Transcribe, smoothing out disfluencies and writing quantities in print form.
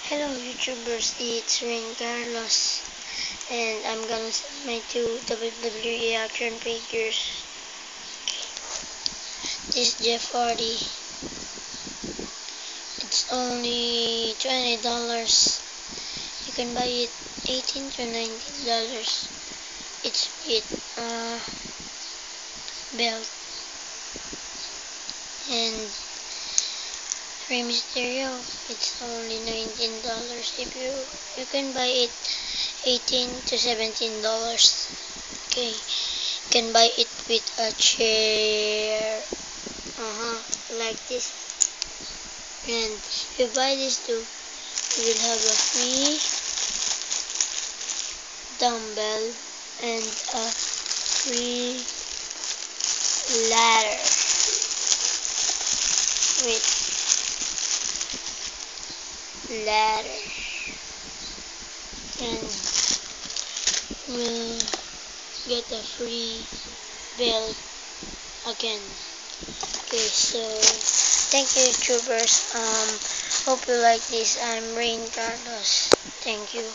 Hello YouTubers, it's Rain Carlos and I'm gonna sell my two WWE action figures. This Jeff Hardy, it's only $20. You can buy it $18 to $19. It's with belt. And Rey Mysterio, it's only $19. If you can buy it $18 to $17. Okay, you can buy it with a chair, like this. And if you buy this too, you will have a free dumbbell and a free ladder with ladder, and we'll get a free belt again. Okay, so thank you YouTubers. Hope you like this. I'm Rain Carlos. Thank you.